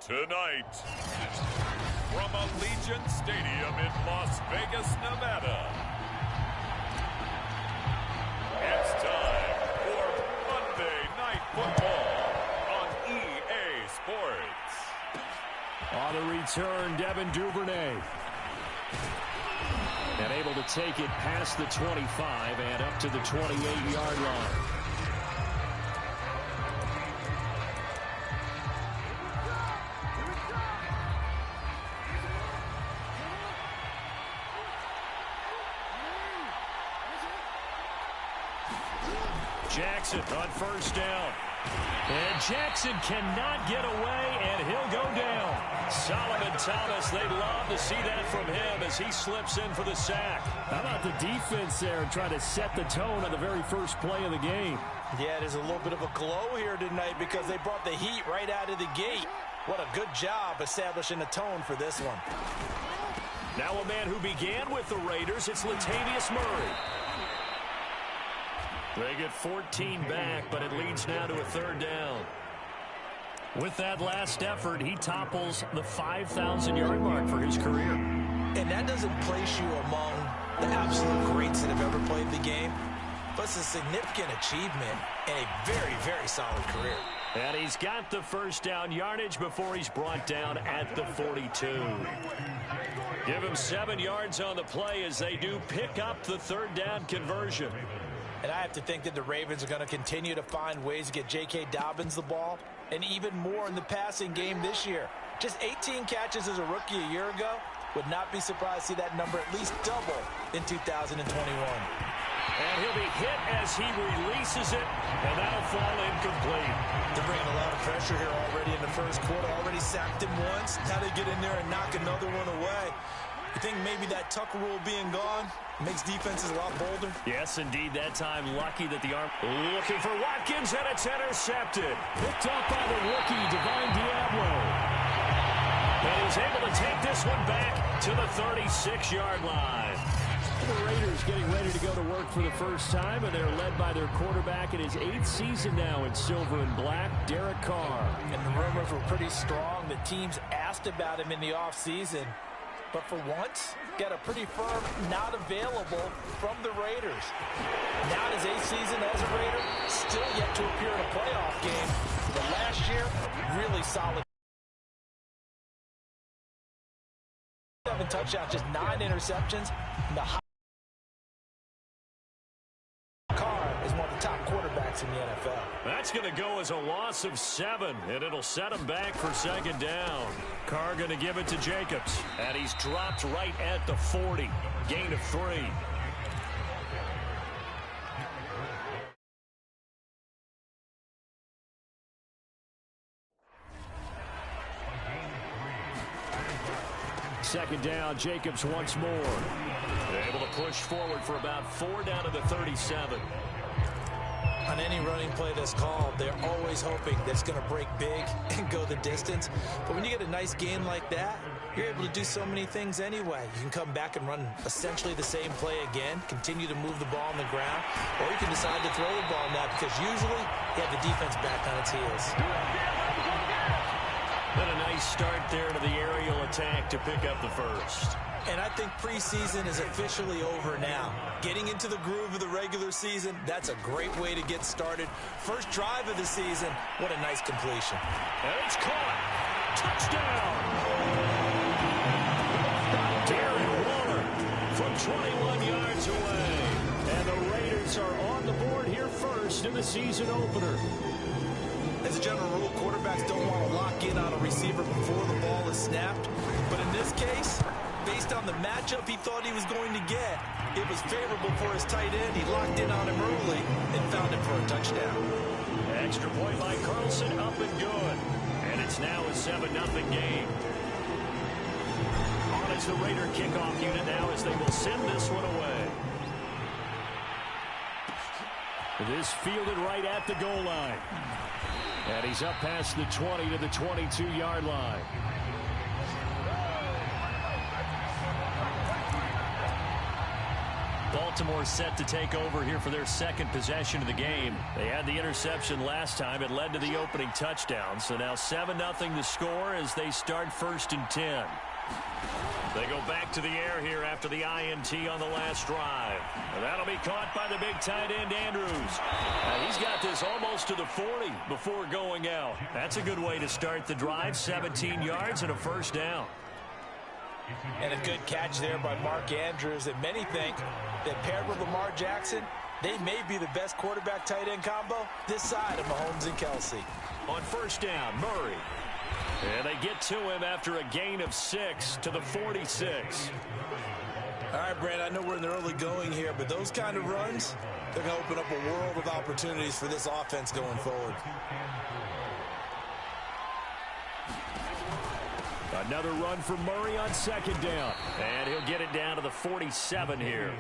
Tonight, from Allegiant Stadium in Las Vegas, Nevada, it's time for Monday Night Football on EA Sports. On the return, Devin Duvernay. And able to take it past the 25 and up to the 28-yard line. Jackson on first down. And Jackson cannot get away, and he'll go down. Solomon Thomas, they'd love to see that from him as he slips in for the sack. How about the defense there trying to set the tone on the very first play of the game? Yeah, there's a little bit of a glow here tonight because they brought the heat right out of the gate. What a good job establishing a tone for this one. Now a man who began with the Raiders, it's Latavius Murray. They get 14 back, but it leads now to a third down. With that last effort, he topples the 5,000-yard mark for his career. And that doesn't place you among the absolute greats that have ever played the game, but it's a significant achievement and a very, very solid career. And he's got the first down yardage before he's brought down at the 42. Give him 7 yards on the play as they do pick up the third down conversion. And I have to think that the Ravens are going to continue to find ways to get J.K. Dobbins the ball, and even more in the passing game this year. Just 18 catches as a rookie a year ago. Would not be surprised to see that number at least double in 2021. And he'll be hit as he releases it, and that'll fall incomplete. They're bringing a lot of pressure here already in the first quarter. Already sacked him once. Now they get in there and knock another one away. You think maybe that Tucker rule being gone makes defenses a lot bolder? Yes, indeed. That time, lucky that the arm... Looking for Watkins, and it's intercepted. Picked up by the rookie, Divine Diablo. And he's able to take this one back to the 36-yard line. The Raiders getting ready to go to work for the first time, and they're led by their quarterback in his 8th season now in silver and black, Derek Carr. And the rumors were pretty strong. The teams asked about him in the offseason. But for once, got a pretty firm not available from the Raiders. Now in his 8th season as a Raider, still yet to appear in a playoff game. But last year, really solid. 7 touchdowns, just 9 interceptions. And the Carr is one of the top quarterbacks in the NFL. That's going to go as a loss of 7, and it'll set him back for second down. Carr going to give it to Jacobs, and he's dropped right at the 40. Gain of 3. Second down, Jacobs once more. They're able to push forward for about 4 down to the 37. On any running play that's called, they're always hoping that it's going to break big and go the distance. But when you get a nice gain like that, you're able to do so many things anyway. You can come back and run essentially the same play again, continue to move the ball on the ground, or you can decide to throw the ball now because usually you have the defense back on its heels. Then a nice start there to the aerial attack to pick up the first. And I think preseason is officially over now. Getting into the groove of the regular season, that's a great way to get started. First drive of the season, what a nice completion. And it's caught. Touchdown! Darren Waller from 21 yards away. And the Raiders are on the board here first in the season opener. As a general rule, quarterbacks don't want to lock in on a receiver before the ball is snapped. But in this case, based on the matchup he thought he was going to get, it was favorable for his tight end. He locked in on him early and found him for a touchdown. Extra point by Carlson, up and good. And it's now a 7-0 game. On as the Raider kickoff unit now as they will send this one away. This fielded right at the goal line. And he's up past the 20 to the 22-yard line. Baltimore set to take over here for their second possession of the game. They had the interception last time. It led to the opening touchdown. So now 7-0 the score as they start 1st and 10. They go back to the air here after the INT on the last drive. And that'll be caught by the big tight end, Andrews. He's got this almost to the 40 before going out. That's a good way to start the drive. 17 yards and a 1st down. And a good catch there by Mark Andrews. And many think that paired with Lamar Jackson, they may be the best quarterback-tight end combo this side of Mahomes and Kelsey. On 1st down, Murray. And they get to him after a gain of 6 to the 46. All right, Brand, I know we're in the early going here, but those kind of runs, they're going to open up a world of opportunities for this offense going forward. Another run for Murray on 2nd down. And he'll get it down to the 47 here.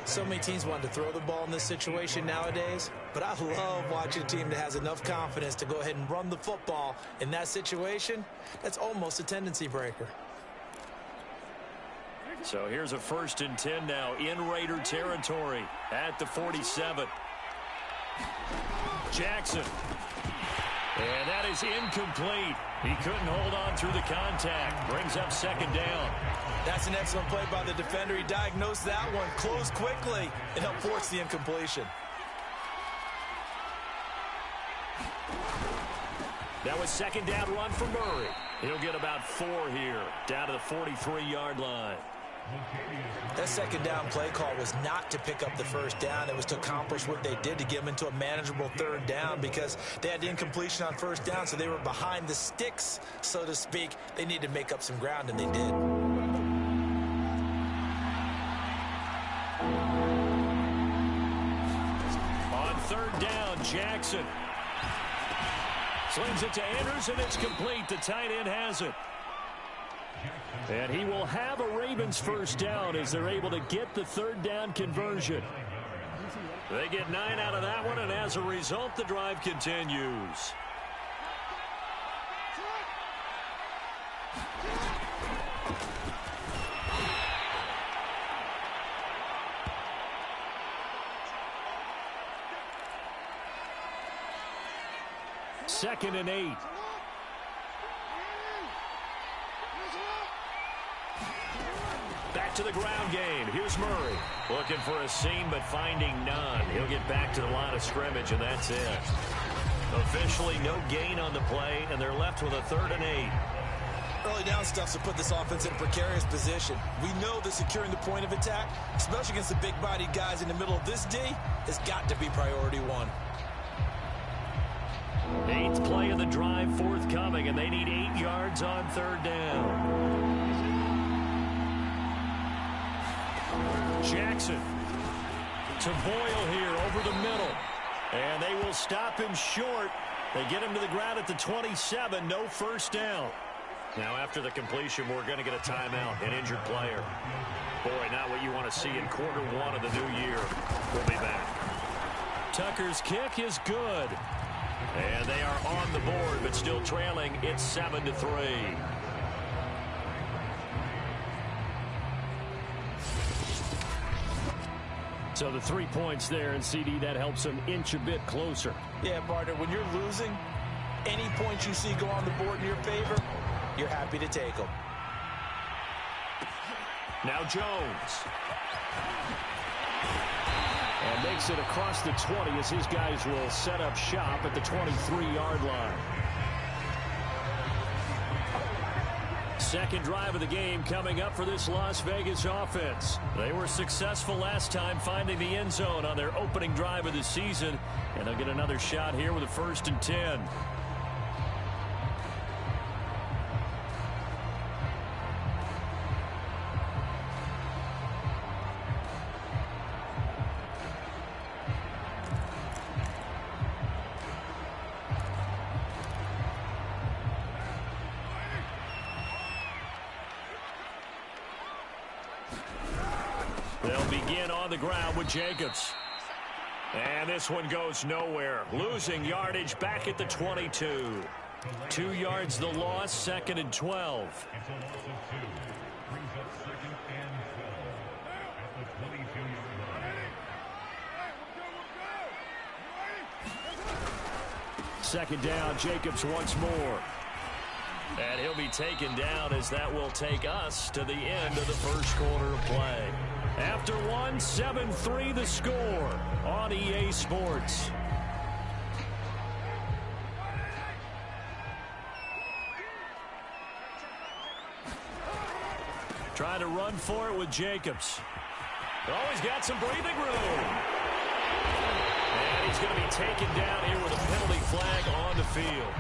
So many teams want to throw the ball in this situation nowadays, but I love watching a team that has enough confidence to go ahead and run the football in that situation. That's almost a tendency breaker. So here's a 1st and 10 now in Raider territory at the 47. Jackson. And that is incomplete. He couldn't hold on through the contact. Brings up 2nd down. That's an excellent play by the defender. He diagnosed that one, closed quickly, and helped force the incompletion. That was 2nd down run for Murray. He'll get about 4 here, down to the 43-yard line. That 2nd down play call was not to pick up the 1st down. It was to accomplish what they did to get them into a manageable 3rd down because they had the incompletion on 1st down, so they were behind the sticks, so to speak. They needed to make up some ground, and they did. On 3rd down, Jackson. Slings it to Andrews, and it's complete. The tight end has it. And he will have a Ravens 1st down as they're able to get the 3rd down conversion. They get 9 out of that one, and as a result, the drive continues. Second and 8. Back to the ground game. Here's Murray. Looking for a seam, but finding none. He'll get back to the line of scrimmage, and that's it. Officially no gain on the play, and they're left with a 3rd and 8. Early down stuff to put this offense in a precarious position. We know that securing the point of attack, especially against the big-bodied guys in the middle of this D, has got to be priority 1. 8th play of the drive forthcoming, and they need 8 yards on 3rd down. Jackson to Boyle here over the middle. And they will stop him short. They get him to the ground at the 27. No 1st down. Now after the completion, we're going to get a timeout, an injured player. Boy, not what you want to see in quarter 1 of the new year. We'll be back. Tucker's kick is good. And they are on the board, but still trailing. It's 7-3. So the 3 points there, and CD, that helps them inch a bit closer. Yeah, partner, when you're losing, any points you see go on the board in your favor, you're happy to take them. Now Jones. And makes it across the 20 as his guys will set up shop at the 23-yard line. Second drive of the game coming up for this Las Vegas offense. They were successful last time finding the end zone on their opening drive of the season, and they'll get another shot here with a 1st and 10. They'll begin on the ground with Jacobs. And this one goes nowhere. Losing yardage back at the 22. 2 yards the loss, 2nd and 12. Second down, Jacobs once more. And he'll be taken down as that will take us to the end of the first quarter of play. After one, 7-3 the score on EA Sports. Trying to run for it with Jacobs. Always got some breathing room. And he's going to be taken down here with a penalty flag on the field.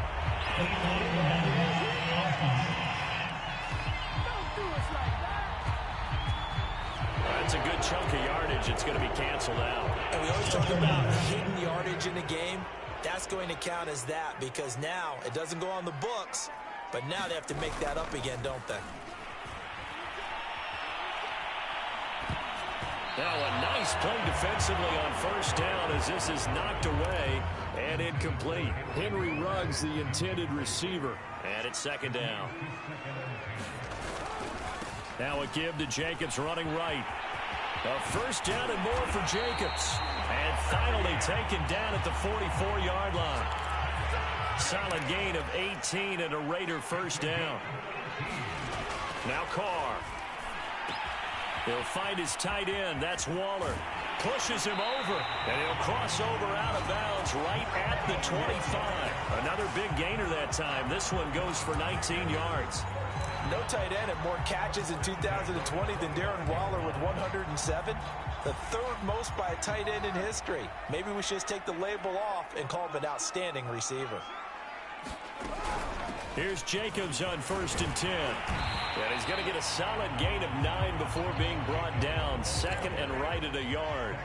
That's a good chunk of yardage. It's going to be canceled out. And we always talk about hitting the yardage in a game. That's going to count as that because now it doesn't go on the books, but now they have to make that up again, don't they? Now a nice play defensively on first down as this is knocked away and incomplete. Henry Ruggs, the intended receiver. And it's second down. Now a give to Jacobs running right. A first down and more for Jacobs. And finally taken down at the 44-yard line. Solid gain of 18 and a Raider first down. Now Carr. He'll find his tight end. That's Waller. Pushes him over. And he'll cross over out of bounds right at the 25. Another big gainer that time. This one goes for 19 yards. No tight end had more catches in 2020 than Darren Waller with 107. The third most by a tight end in history. Maybe we should just take the label off and call him an outstanding receiver. Here's Jacobs on 1st and 10. And he's going to get a solid gain of 9 before being brought down. Second and right at a yard.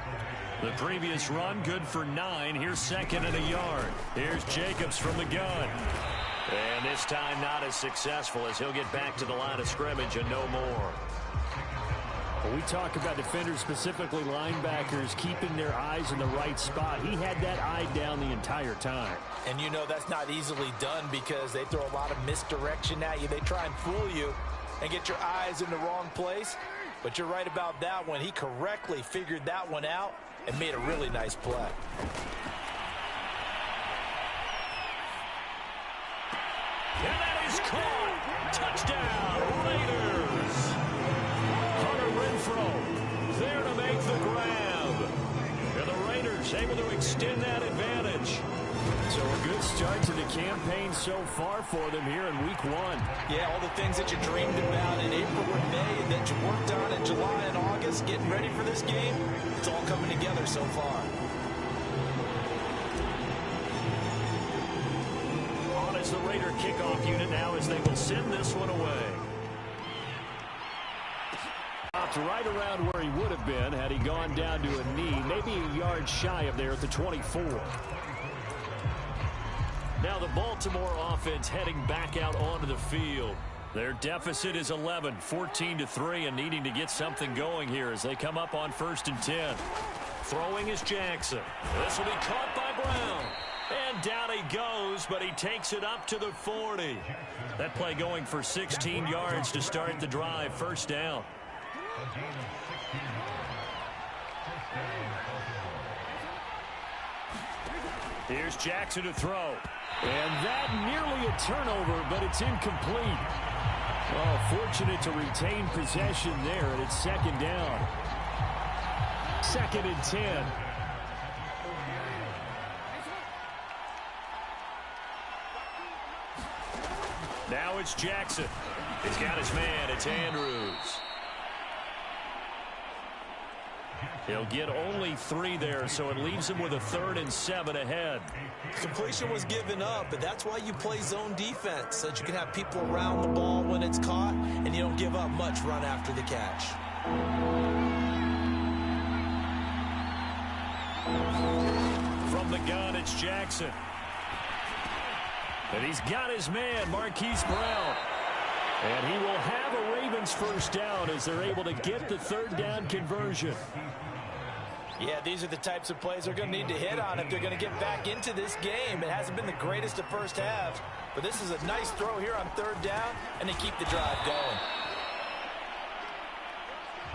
The previous run good for 9. Here's second and a yard. Here's Jacobs from the gun. And this time not as successful as he'll get back to the line of scrimmage and no more. When we talk about defenders, specifically linebackers, keeping their eyes in the right spot, he had that eye down the entire time. And you know that's not easily done because they throw a lot of misdirection at you. They try and fool you and get your eyes in the wrong place. But you're right about that one. He correctly figured that one out and made a really nice play. And that is caught. Touchdown, Raiders. Hunter Renfrow there to make the grab. And the Raiders able to extend that advantage. So a good start to the campaign so far for them here in week 1. Yeah, all the things that you dreamed about in April and May and that you worked on in July and August, getting ready for this game, it's all coming together so far. On as the Raider kickoff unit now as they will send this one away. Right around where he would have been had he gone down to a knee, maybe a yard shy of there at the 24. Now the Baltimore offense heading back out onto the field. Their deficit is 11, 14-3, and needing to get something going here as they come up on 1st and 10. Throwing is Jackson. This will be caught by Brown. And down he goes, but he takes it up to the 40. That play going for 16 yards to start the drive. First down. Here's Jackson to throw. And that nearly a turnover, but it's incomplete. Well, fortunate to retain possession there, and it's second down. 2nd and 10. Now it's Jackson. He's got his man. It's Andrews. He'll get only 3 there, so it leaves him with a 3rd and 7 ahead. Completion was given up, but that's why you play zone defense, so that you can have people around the ball when it's caught, and you don't give up much run after the catch. From the gun, it's Jackson. And he's got his man, Marquise Brown. And he will have a Ravens first down as they're able to get the 3rd down conversion. Yeah, these are the types of plays they're going to need to hit on if they're going to get back into this game. It hasn't been the greatest of first halves, but this is a nice throw here on 3rd down, and they keep the drive going.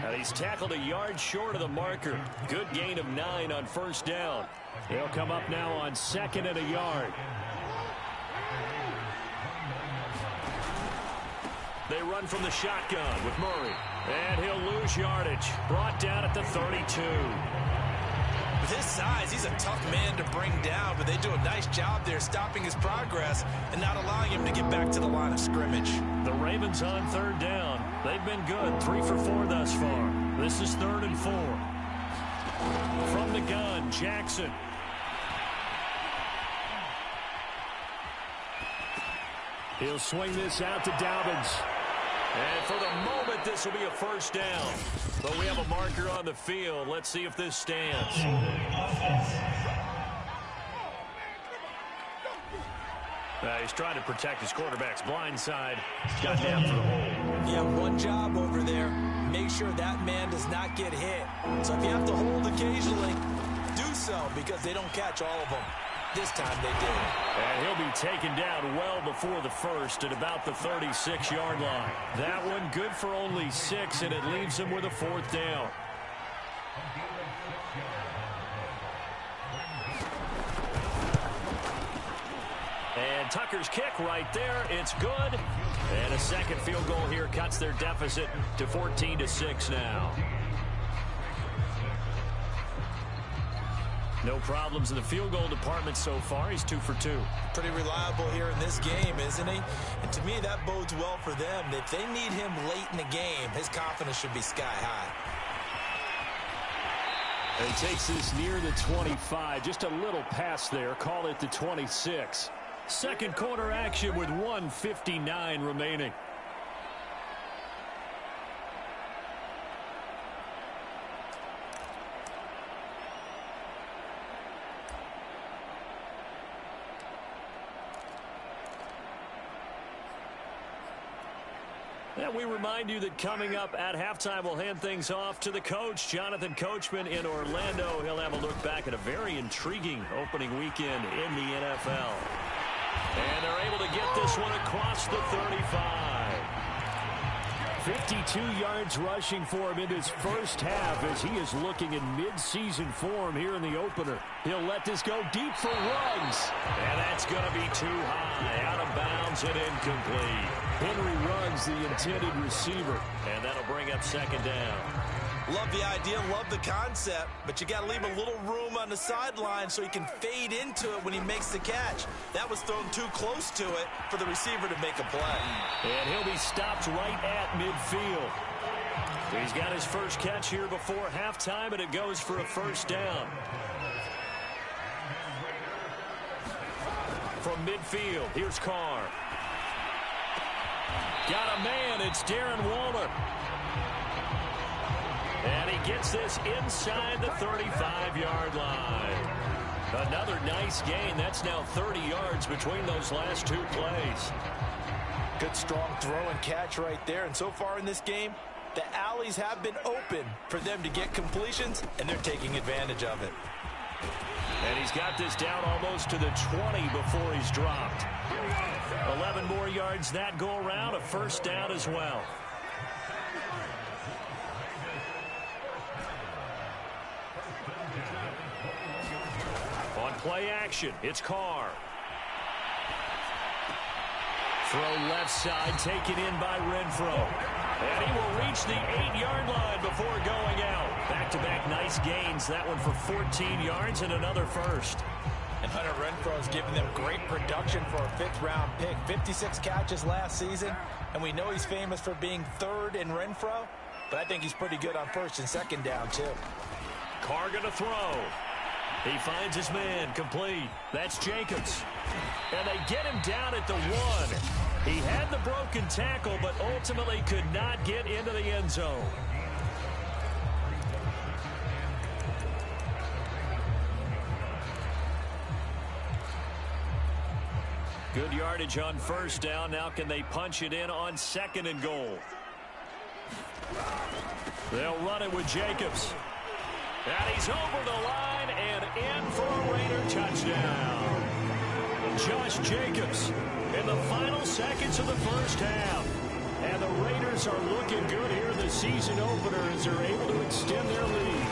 And he's tackled a yard short of the marker. Good gain of 9 on first down. They'll come up now on 2nd and a yard. They run from the shotgun with Murray. And he'll lose yardage. Brought down at the 32. With his size, he's a tough man to bring down, but they do a nice job there stopping his progress and not allowing him to get back to the line of scrimmage. The Ravens on 3rd down. They've been good, 3 for 4 thus far. This is 3rd and 4. From the gun, Jackson. He'll swing this out to Dobbins. And for the moment, this will be a first down. But we have a marker on the field. Let's see if this stands. He's trying to protect his quarterback's blind side. Got down for the hole. You have one job over there. Make sure that man does not get hit. So if you have to hold occasionally, do so because they don't catch all of them. This time they did. And he'll be taken down well before the first at about the 36-yard line. That one good for only 6, and it leaves him with a 4th down. And Tucker's kick right there. It's good. And a second field goal here cuts their deficit to 14-6 now. No problems in the field goal department so far. He's 2 for 2. Pretty reliable here in this game, isn't he? And to me, that bodes well for them. If they need him late in the game, his confidence should be sky high. And he takes this near the 25. Just a little pass there. Call it the 26. Second quarter action with 1:59 remaining. And we remind you that coming up at halftime, we'll hand things off to the coach, Jonathan Coachman in Orlando. He'll have a look back at a very intriguing opening weekend in the NFL. And they're able to get this one across the 35. 52 yards rushing for him in his first half as he is looking in mid-season form here in the opener. He'll let this go deep for Ruggs. And that's going to be too high. Out of bounds and incomplete. Henry Ruggs, the intended receiver. And that'll bring up 2nd down. Love the idea, love the concept, but you got to leave a little room on the sideline so he can fade into it when he makes the catch. That was thrown too close to it for the receiver to make a play. And he'll be stopped right at midfield. He's got his first catch here before halftime, and it goes for a first down. From midfield, here's Carr. Got a man, it's Darren Waller. And he gets this inside the 35-yard line. Another nice gain. That's now 30 yards between those last 2 plays. Good strong throw and catch right there. And so far in this game, the alleys have been open for them to get completions, and they're taking advantage of it. And he's got this down almost to the 20 before he's dropped. 11 more yards that go around, a first down as well. On play action, it's Carr. Throw left side, taken in by Renfro. And he will reach the 8-yard line before going out. Back-to-back nice gains. That one for 14 yards and another first. And Hunter Renfro has given them great production for a 5th-round pick. 56 catches last season, and we know he's famous for being 3rd in Renfro, but I think he's pretty good on 1st and 2nd down, too. Carr going to throw. He finds his man, complete. That's Jacobs. And they get him down at the 1. He had the broken tackle, but ultimately could not get into the end zone. Good yardage on first down. Now can they punch it in on 2nd and goal? They'll run it with Jacobs. And he's over the line and in for a Raider touchdown. Josh Jacobs in the final seconds of the first half. And And the Raiders are looking good here in the season opener as they're able to extend their lead.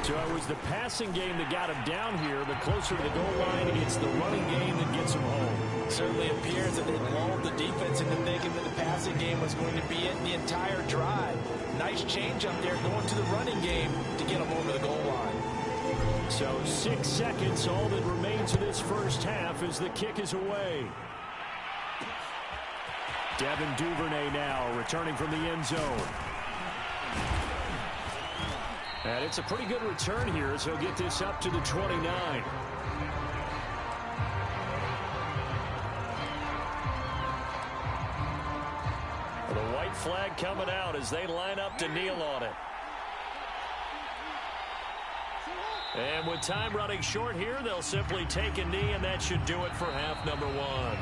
So it was the passing game that got him down here, but closer to the goal line, it's the running game that gets him home. Certainly appears that they lulled the defense into thinking that the passing game was going to be it the entire drive. Nice change up there going to the running game to get them over the goal line. So 6 seconds, all that remains of this first half as the kick is away. Devin Duvernay now returning from the end zone. And it's a pretty good return here as he'll get this up to the 29. The white flag coming out as they line up to kneel on it. And with time running short here, they'll simply take a knee, and that should do it for half number one.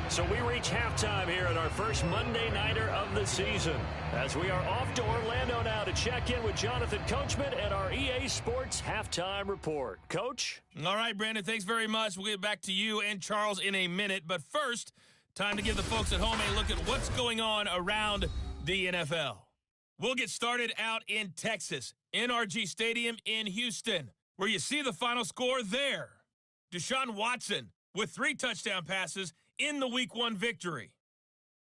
So we reach halftime here at our first Monday Nighter of the season, as we are off to Orlando now to check in with Jonathan Coachman and our EA Sports Halftime Report. Coach? All right, Brandon, thanks very much. We'll get back to you and Charles in a minute. But first, time to give the folks at home a look at what's going on around the NFL. We'll get started out in Texas, NRG Stadium in Houston, where you see the final score there. Deshaun Watson with 3 touchdown passes in the Week 1 victory.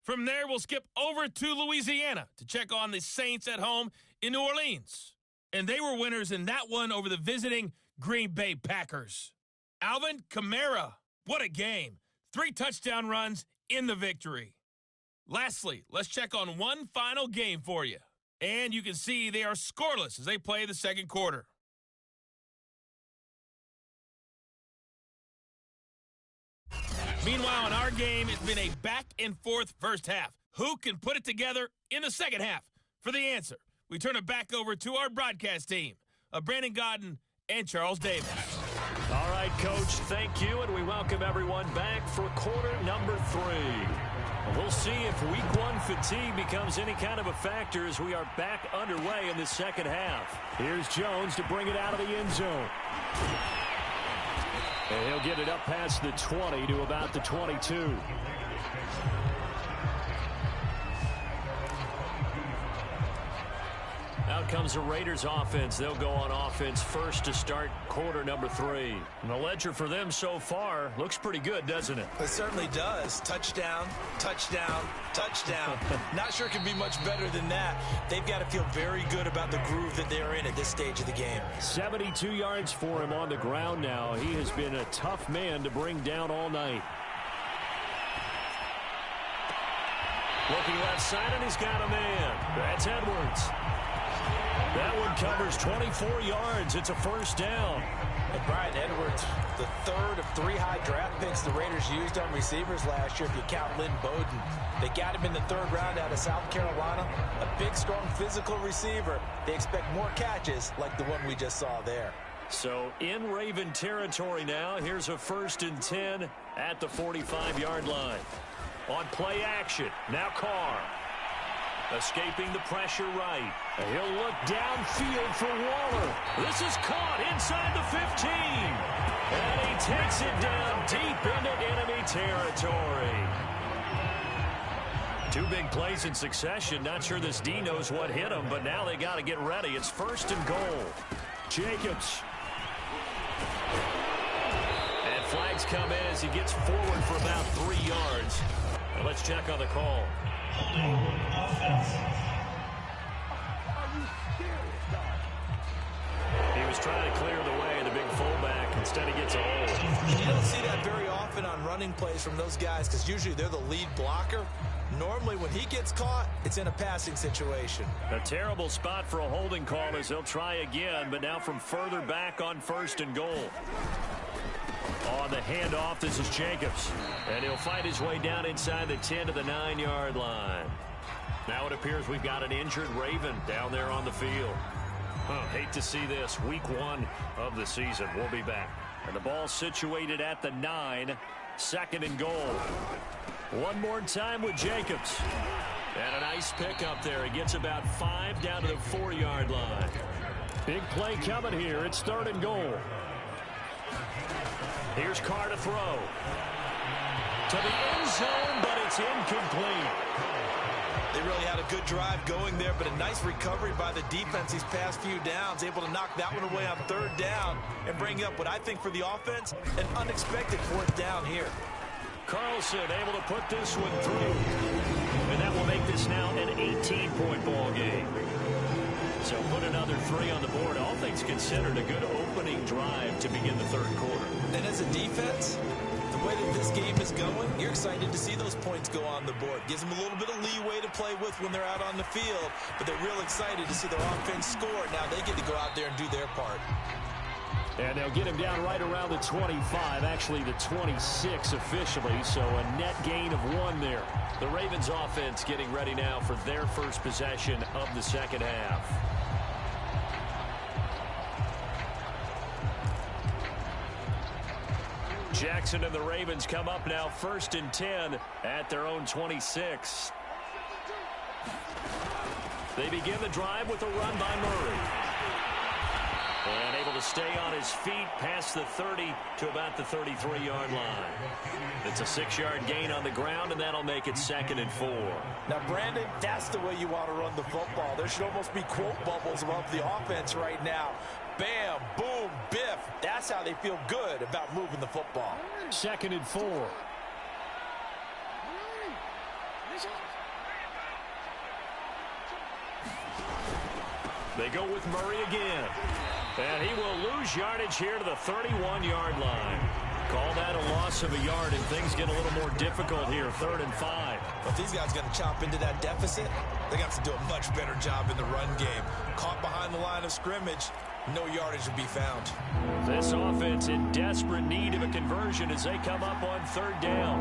From there, we'll skip over to Louisiana to check on the Saints at home in New Orleans. And they were winners in that one over the visiting Green Bay Packers. Alvin Kamara, what a game. 3 touchdown runs in the victory. Lastly, let's check on one final game for you. And you can see they are scoreless as they play the second quarter. Meanwhile, in our game, it's been a back-and-forth first half. Who can put it together in the second half? For the answer, we turn it back over to our broadcast team of Brandon Godden and Charles Davis. All right, Coach, thank you, and we welcome everyone back for quarter number 3. We'll see if Week 1 fatigue becomes any kind of a factor as we are back underway in the second half. Here's Jones to bring it out of the end zone. And he'll get it up past the 20 to about the 22. Out comes the Raiders offense. They'll go on offense first to start quarter number 3. And the ledger for them so far looks pretty good, doesn't it? It certainly does. Touchdown, touchdown, touchdown. Not sure it can be much better than that. They've got to feel very good about the groove that they are in at this stage of the game. 72 yards for him on the ground now. He has been a tough man to bring down all night. Looking left side, and he's got a man. That's Edwards. That one covers 24 yards. It's a first down. And Brian Edwards, the third of 3 high draft picks the Raiders used on receivers last year, if you count Lynn Bowden. They got him in the 3rd round out of South Carolina. A big, strong, physical receiver. They expect more catches like the one we just saw there. So in Raven territory now. Here's a 1st and 10 at the 45-yard line. On play action, now Carr. Escaping the pressure right. He'll look downfield for Waller. This is caught inside the 15. And he takes it down deep into enemy territory. 2 big plays in succession. Not sure this D knows what hit him, but now they got to get ready. It's 1st and goal. Jacobs. And flags come in as he gets forward for about 3 yards. Now let's check on the call. He was trying to clear the way, the big fullback. Instead, he gets a hold. You don't see that very often on running plays from those guys because usually they're the lead blocker. Normally, when he gets caught, it's in a passing situation. A terrible spot for a holding call as he'll try again, but now from further back on 1st and goal. On the handoff, this is Jacobs. And he'll fight his way down inside the 10 to the 9-yard line. Now it appears we've got an injured Raven down there on the field. Hate to see this. Week 1 of the season. We'll be back. And the ball situated at the 9. 2nd and goal. One more time with Jacobs. And a nice pick up there. He gets about 5 down to the 4-yard line. Big play coming here. It's 3rd and goal. Here's Carr to throw. to the end zone, but it's incomplete. They really had a good drive going there, but a nice recovery by the defense these past few downs, able to knock that one away on third down and bring up what I think for the offense, an unexpected fourth down here. Carlson able to put this one through. And that will make this now an 18-point ball game. So put another 3 on the board. All things considered, a good opening drive to begin the third quarter. And as a defense, the way that this game is going, you're excited to see those points go on the board. Gives them a little bit of leeway to play with when they're out on the field, but they're real excited to see their offense score. Now they get to go out there and do their part. And they'll get him down right around the 25, actually the 26 officially, so a net gain of 1 there. The Ravens offense getting ready now for their first possession of the second half. Jackson and the Ravens come up now 1st and 10 at their own 26. They begin the drive with a run by Murray. And able to stay on his feet past the 30 to about the 33-yard line. It's a 6-yard gain on the ground, and that'll make it 2nd and 4. Now, Brandon, that's the way you want to run the football. There should almost be quote bubbles above the offense right now. Bam, boom, biff. That's how they feel good about moving the football. 2nd and 4. They go with Murray again. And he will lose yardage here to the 31-yard line. Call that a loss of a yard, and things get a little more difficult here, 3rd and 5. If these guys are going to chop into that deficit, they got to do a much better job in the run game. Caught behind the line of scrimmage, no yardage to be found. This offense in desperate need of a conversion as they come up on 3rd down.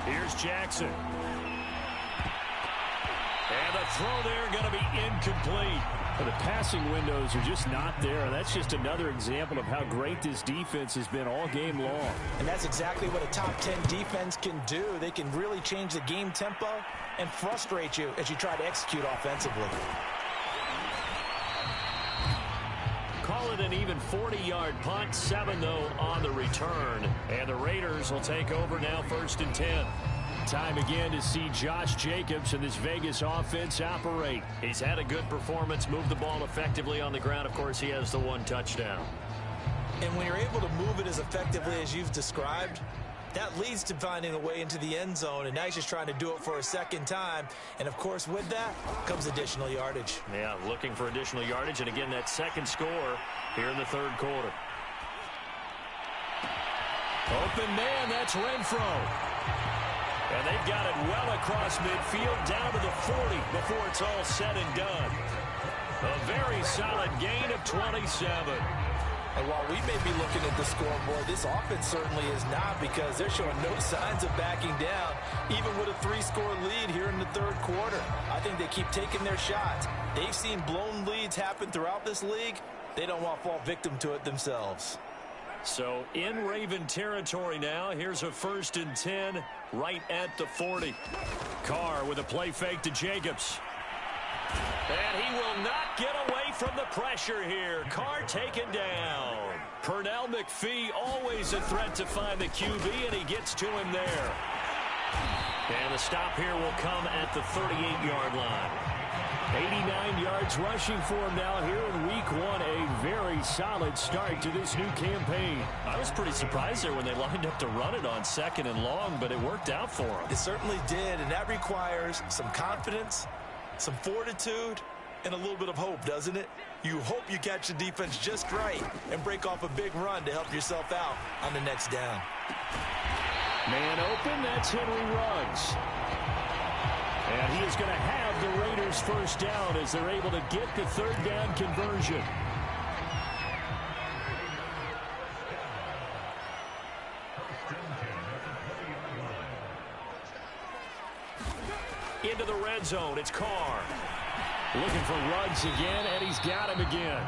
Here's Jackson. And the throw there going to be incomplete. The passing windows are just not there. That's just another example of how great this defense has been all game long. And that's exactly what a top 10 defense can do. They can really change the game tempo and frustrate you as you try to execute offensively. Call it an even 40-yard punt, 7 though on the return. And the Raiders will take over now 1st and 10. Time again to see Josh Jacobs and this Vegas offense operate. He's had a good performance, moved the ball effectively on the ground. Of course, he has the 1 touchdown. And when you're able to move it as effectively as you've described, that leads to finding a way into the end zone, and now he's just trying to do it for a second time. And, of course, with that comes additional yardage. Yeah, looking for additional yardage, and again, that second score here in the 3rd quarter. Open man, that's Renfro. And they've got it well across midfield, down to the 40 before it's all said and done. A very solid gain of 27. And while we may be looking at the scoreboard, this offense certainly is not, because they're showing no signs of backing down, even with a 3-score lead here in the 3rd quarter. I think they keep taking their shots. They've seen blown leads happen throughout this league. They don't want to fall victim to it themselves. So in Raven territory now. Here's a 1st and 10 right at the 40. Carr with a play fake to Jacobs. And he will not get away from the pressure here. Carr taken down. Pernell McPhee, always a threat to find the QB, and he gets to him there. And the stop here will come at the 38-yard line. 89 yards rushing for him now here in week 1. A very solid start to this new campaign. I was pretty surprised there when they lined up to run it on 2nd and long, but it worked out for him. It certainly did, and that requires some confidence, some fortitude, and a little bit of hope, doesn't it? You hope you catch the defense just right and break off a big run to help yourself out on the next down. Man open, that's Henry Ruggs. And he is going to have the Raiders first down as they're able to get the 3rd down conversion. Into the red zone, it's Carr. Looking for Ruggs again, and he's got him again.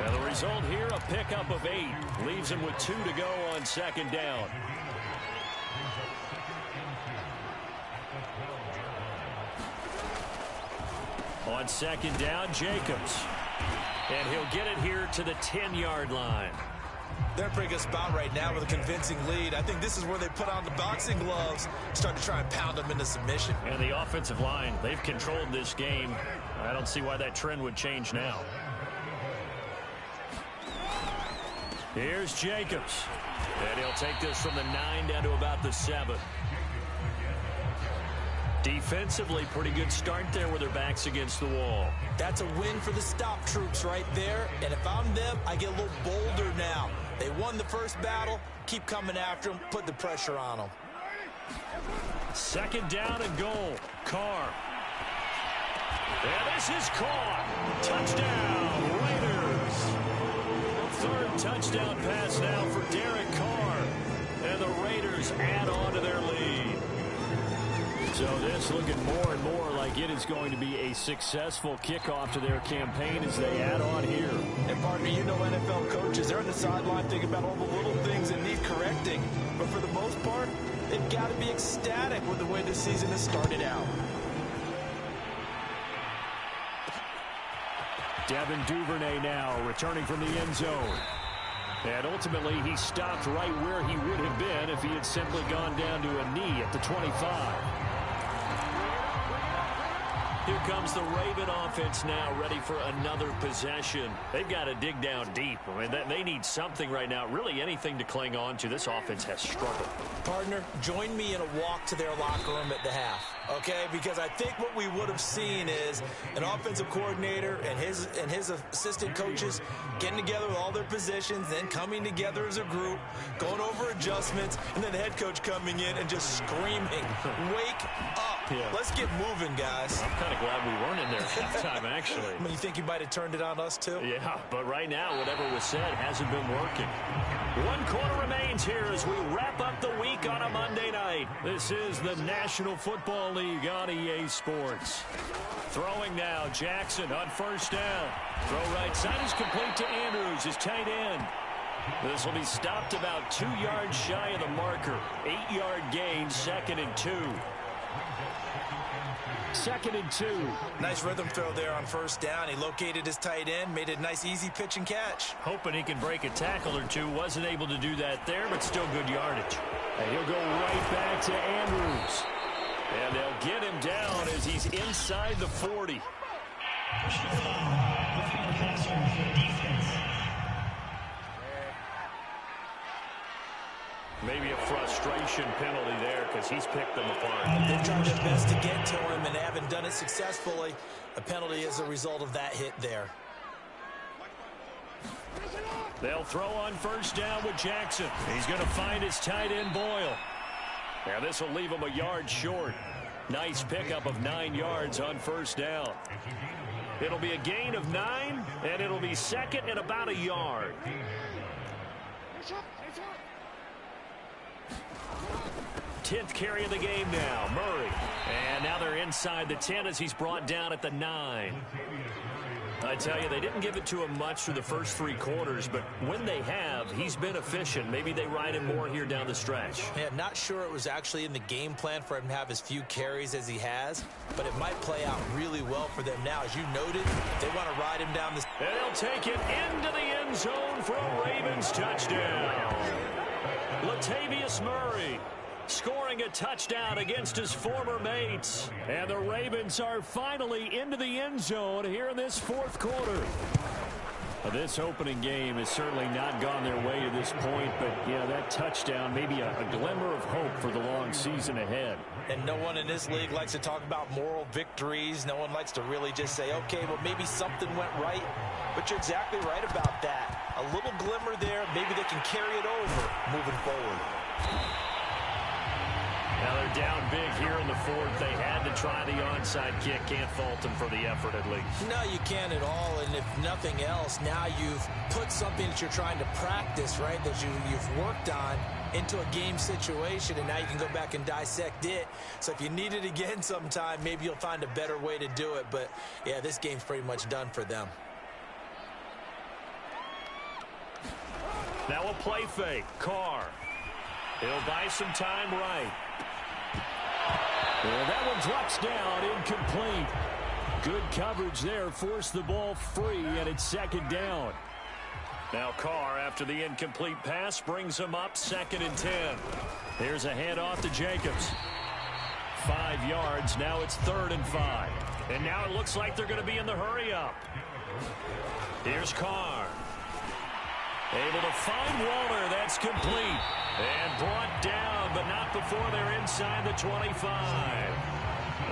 And the result here, a pickup of 8. Leaves him with 2 to go on 2nd down. On 2nd down, Jacobs. And he'll get it here to the 10-yard line. They're in a pretty good spot right now with a convincing lead. I think this is where they put on the boxing gloves, start to try and pound them into submission. And the offensive line, they've controlled this game. I don't see why that trend would change now. Here's Jacobs. And he'll take this from the 9 down to about the 7. Defensively, pretty good start there with their backs against the wall. That's a win for the stop troops right there. And if I'm them, I get a little bolder now. They won the first battle. Keep coming after them. Put the pressure on them. 2nd down and goal. Carr. And this is caught. Touchdown, Raiders. 3rd touchdown pass now for Derek Carr. And the Raiders add on to their lead. So this looking more and more like it is going to be a successful kickoff to their campaign as they add on here. And partner, you know NFL coaches, they're on the sideline thinking about all the little things that need correcting. But for the most part, they've got to be ecstatic with the way the season has started out. Devin Duvernay now returning from the end zone. And ultimately, he stopped right where he would have been if he had simply gone down to a knee at the 25. Here comes the Raven offense now, ready for another possession. They've got to dig down deep. I mean, they need something right now, really anything to cling on to. This offense has struggled. Partner, join me in a walk to their locker room at the half, okay? Because I think what we would have seen is an offensive coordinator and his assistant coaches getting together with all their positions, then coming together as a group, going over adjustments, and then the head coach coming in and just screaming, wake up. Yeah. Let's get moving, guys. I'm kind of glad we weren't in there at halftime, actually. I mean, you think you might have turned it on us, too? Yeah, but right now, whatever was said hasn't been working. 1 quarter remains here as we wrap up the week on a Monday night. This is the National Football League on EA Sports. Throwing now, Jackson on 1st down. Throw right side is complete to Andrews, his tight end. This will be stopped about 2 yards shy of the marker. 8-yard gain, 2nd and 2. 2nd and 2. Nice rhythm throw there on 1st down. He located his tight end, made a nice easy pitch and catch. Hoping he can break a tackle or two. Wasn't able to do that there, but still good yardage. And he'll go right back to Andrews. And they'll get him down as he's inside the 40. Maybe a frustration penalty there because he's picked them apart. They've tried their best to get to him and haven't done it successfully. A penalty is a result of that hit there. They'll throw on 1st down with Jackson. He's going to find his tight end Boyle. Now this will leave him a yard short. Nice pickup of 9 yards on 1st down. It'll be a gain of 9, and it'll be 2nd and about a yard. 10th carry of the game now, Murray. And now they're inside the 10 as he's brought down at the 9. I tell you, they didn't give it to him much through the first 3 quarters, but when they have, he's been efficient. Maybe they ride him more here down the stretch. Yeah, not sure it was actually in the game plan for him to have as few carries as he has, but it might play out really well for them now. As you noted, they want to ride him down the... And they'll take it into the end zone for a Ravens touchdown. Latavius Murray scoring a touchdown against his former mates. And the Ravens are finally into the end zone here in this 4th quarter. This opening game has certainly not gone their way to this point, but, yeah, that touchdown, maybe a glimmer of hope for the long season ahead. And no one in this league likes to talk about moral victories. No one likes to really just say, okay, well, maybe something went right. But you're exactly right about that. A little glimmer there. Maybe they can carry it over moving forward. Now they're down big here in the 4th. They had to try the onside kick. Can't fault them for the effort at least. No, you can't at all. And if nothing else, now you've put something that you're trying to practice, right, that you've worked on into a game situation, and now you can go back and dissect it. So if you need it again sometime, maybe you'll find a better way to do it. But, yeah, this game's pretty much done for them. Now a play fake. Carr. He'll buy some time right. And that one drops down, incomplete. Good coverage there, forced the ball free, and it's 2nd down. Now Carr, after the incomplete pass, brings him up 2nd and 10. Here's a handoff to Jacobs. 5 yards. Now it's 3rd and 5. And now it looks like they're going to be in the hurry-up. Here's Carr. Able to find Waller. That's complete. And brought down, but not before they're inside the 25.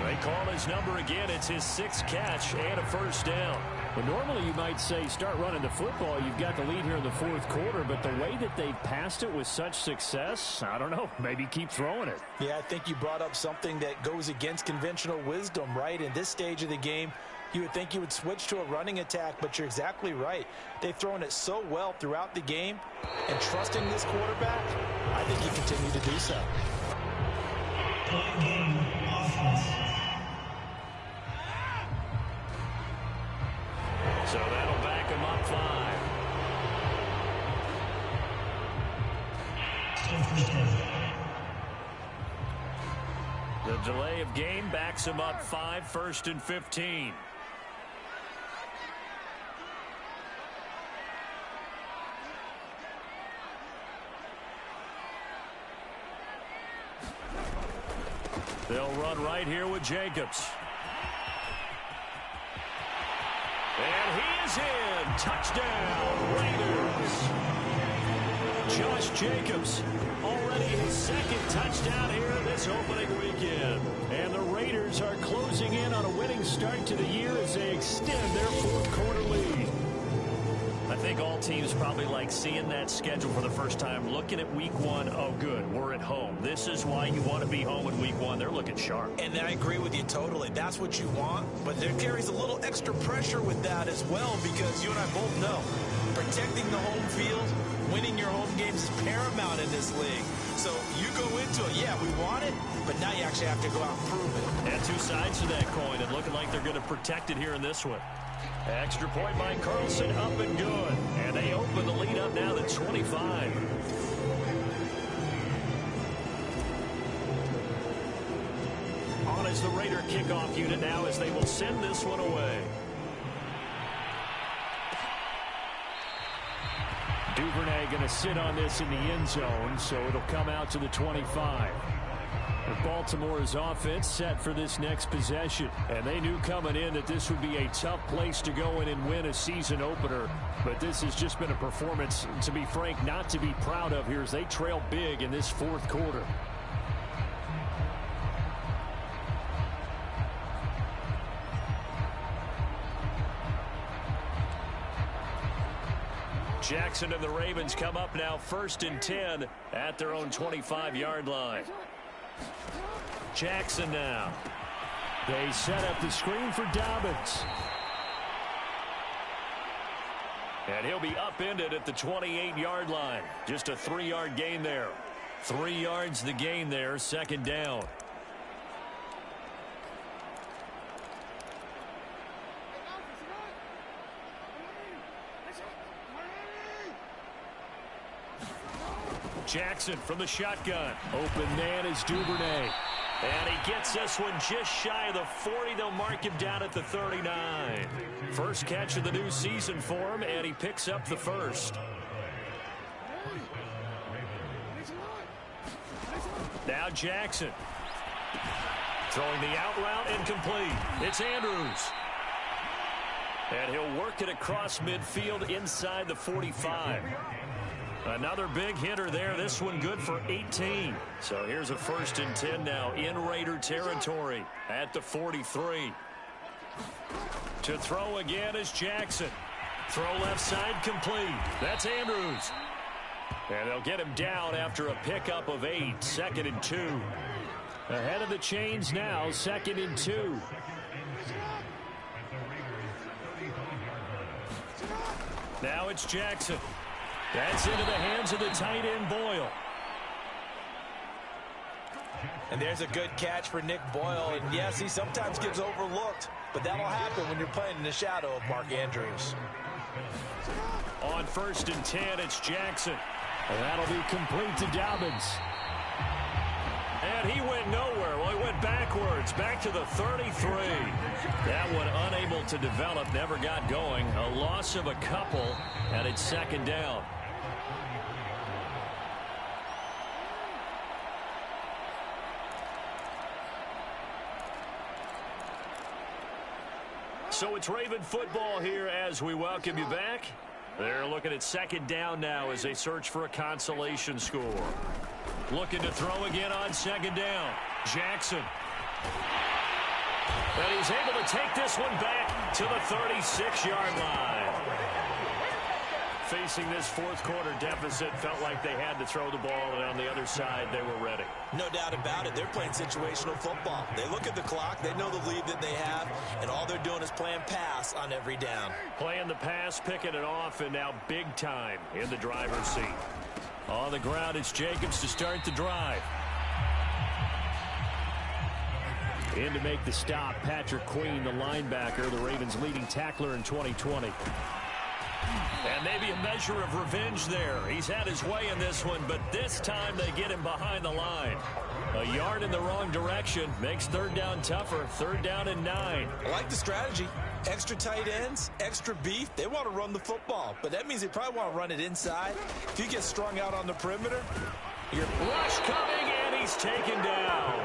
They call his number again. It's his 6th catch and a first down. Well, normally you might say start running the football. You've got the lead here in the 4th quarter, but the way that they've passed it with such success, I don't know, maybe keep throwing it. Yeah, I think you brought up something that goes against conventional wisdom, right? In this stage of the game, you would think you would switch to a running attack, but you're exactly right. They've thrown it so well throughout the game, and trusting this quarterback, I think you continue to do so. So that'll back him up 5. The delay of game backs him up 5, 1st and 15. They'll run right here with Jacobs. And he is in. Touchdown, Raiders. Josh Jacobs, already his 2nd touchdown here this opening weekend. And the Raiders are closing in on a winning start to the year as they extend their 4th quarter lead. I think all teams probably like seeing that schedule for the first time, looking at week 1. Oh, good, we're at home. This is why you want to be home in week 1. They're looking sharp. And I agree with you totally. That's what you want, but there carries a little extra pressure with that as well, because you and I both know protecting the home field, winning your home games is paramount in this league. So you go into it, yeah, we want it, but now you actually have to go out and prove it. And 2 sides to that coin, and looking like they're going to protect it here in this one. Extra point by Carlson, up and good. And they open the lead up now to 25. On is the Raider kickoff unit now as they will send this one away. Duvernay going to sit on this in the end zone, so it'll come out to the 25. Baltimore's offense set for this next possession. And they knew coming in that this would be a tough place to go in and win a season opener. But this has just been a performance, to be frank, not to be proud of here as they trail big in this 4th quarter. Jackson and the Ravens come up now 1st and 10 at their own 25-yard line. Jackson now. They set up the screen for Dobbins. And he'll be upended at the 28-yard line. Just a 3-yard gain there. 3 yards the gain there, 2nd down. Jackson from the shotgun. Open man is Duvernay. And he gets this one just shy of the 40. They'll mark him down at the 39. First catch of the new season for him, and he picks up the 1st. Now Jackson. Throwing the out route, incomplete. It's Andrews. And he'll work it across midfield inside the 45. Another big hitter there. This one good for 18. So here's a 1st and 10 now in Raider territory at the 43. To throw again is Jackson. Throw left side complete. That's Andrews. And they'll get him down after a pickup of 8. 2nd and 2. Ahead of the chains now. 2nd and 2. Now it's Jackson. That's into the hands of the tight end, Boyle. And there's a good catch for Nick Boyle. And yes, he sometimes gets overlooked, but that'll happen when you're playing in the shadow of Mark Andrews. On 1st and 10, it's Jackson. And that'll be complete to Dobbins. And he went nowhere. Well, he went backwards, back to the 33. That one unable to develop, never got going. A loss of a couple, and it's second down. So it's Raven football here as we welcome you back. They're looking at second down now as they search for a consolation score. Looking to throw again on second down. Jackson. And he's able to take this one back to the 36-yard line. Facing this fourth quarter deficit, felt like they had to throw the ball, and on the other side, they were ready. No doubt about it. They're playing situational football. They look at the clock, they know the lead that they have, and all they're doing is playing pass on every down. Playing the pass, picking it off, and now big time in the driver's seat. On the ground, it's Jacobs to start the drive. In to make the stop, Patrick Queen, the linebacker, the Ravens' leading tackler in 2020. And maybe a measure of revenge there. He's had his way in this one, but this time they get him behind the line. A yard in the wrong direction makes third down tougher. Third down and 9. I like the strategy. Extra tight ends, extra beef. They want to run the football, but that means they probably want to run it inside. If you get strung out on the perimeter, your rush coming, and he's taken down.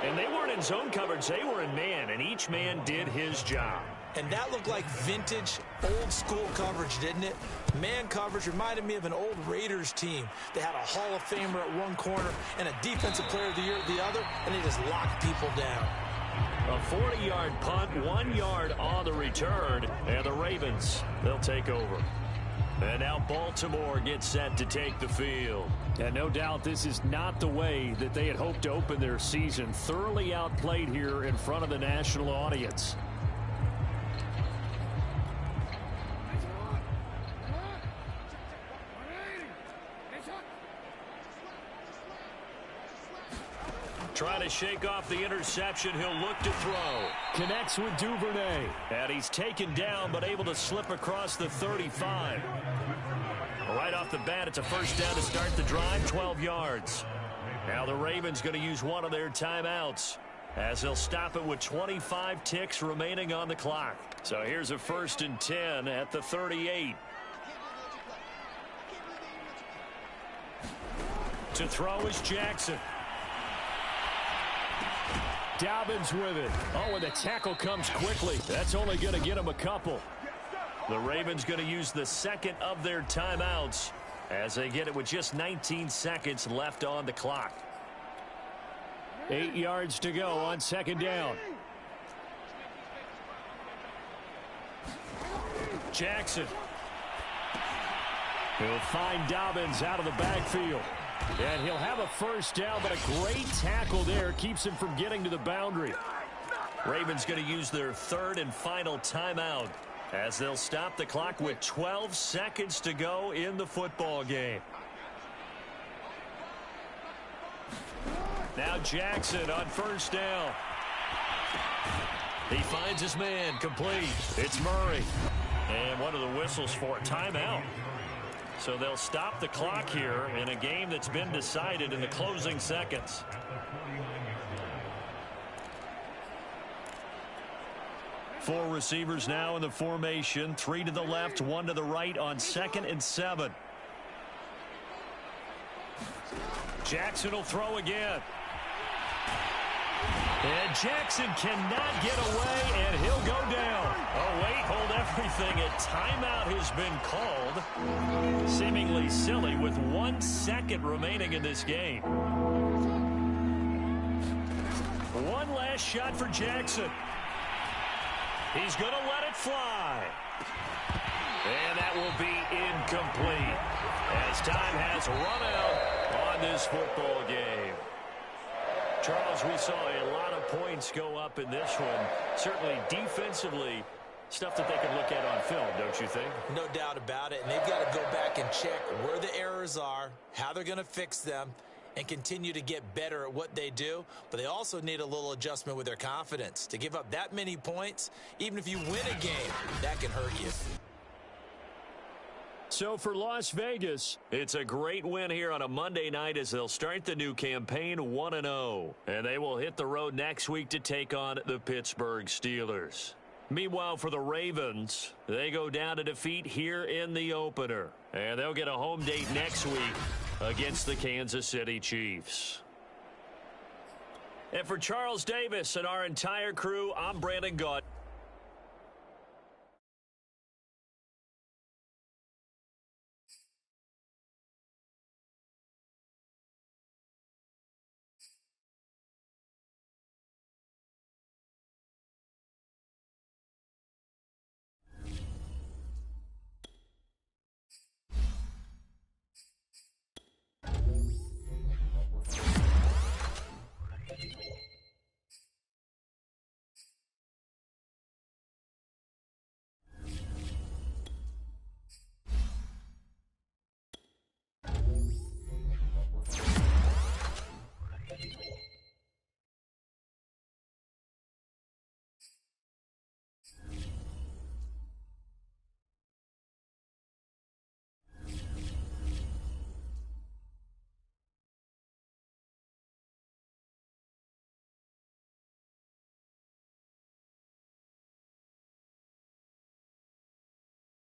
And they weren't in zone coverage. They were in man, and each man did his job. And that looked like vintage, old-school coverage, didn't it? Man coverage reminded me of an old Raiders team. They had a Hall of Famer at one corner and a Defensive Player of the Year at the other, and they just locked people down. A 40-yard punt, 1 yard on the return, and the Ravens, they'll take over. And now Baltimore gets set to take the field. And no doubt this is not the way that they had hoped to open their season. Thoroughly outplayed here in front of the national audience. Trying to shake off the interception. He'll look to throw. Connects with Duvernay. And he's taken down, but able to slip across the 35. Right off the bat, it's a first down to start the drive, 12 yards. Now the Ravens going to use one of their timeouts as they'll stop it with 25 ticks remaining on the clock. So here's a 1st and 10 at the 38. To throw is Jackson. Dobbins with it. Oh, and the tackle comes quickly. That's only going to get him a couple. The Ravens going to use the second of their timeouts as they get it with just 19 seconds left on the clock. 8 yards to go on second down. Jackson. He'll find Dobbins out of the backfield. And he'll have a first down, but a great tackle there keeps him from getting to the boundary. Ravens going to use their third and final timeout as they'll stop the clock with 12 seconds to go in the football game. Now Jackson on first down. He finds his man, complete. It's Murray. And one of the whistles for a timeout. So they'll stop the clock here in a game that's been decided in the closing seconds. Four receivers now in the formation. 3 to the left, 1 to the right on 2nd and 7. Jackson will throw again. And Jackson cannot get away, and he'll go down. Oh, wait, hold everything. A timeout has been called. Seemingly silly with 1 second remaining in this game. One last shot for Jackson. He's going to let it fly. And that will be incomplete as time has run out on this football game. Charles, we saw a lot of points go up in this one. Certainly defensively, stuff that they can look at on film, don't you think? No doubt about it. And they've got to go back and check where the errors are, how they're going to fix them, and continue to get better at what they do. But they also need a little adjustment with their confidence. To give up that many points, even if you win a game, that can hurt you. So for Las Vegas, it's a great win here on a Monday night as they'll start the new campaign 1-0. And they will hit the road next week to take on the Pittsburgh Steelers. Meanwhile, for the Ravens, they go down to defeat here in the opener. And they'll get a home date next week against the Kansas City Chiefs. And for Charles Davis and our entire crew, I'm Brandon Gaunt.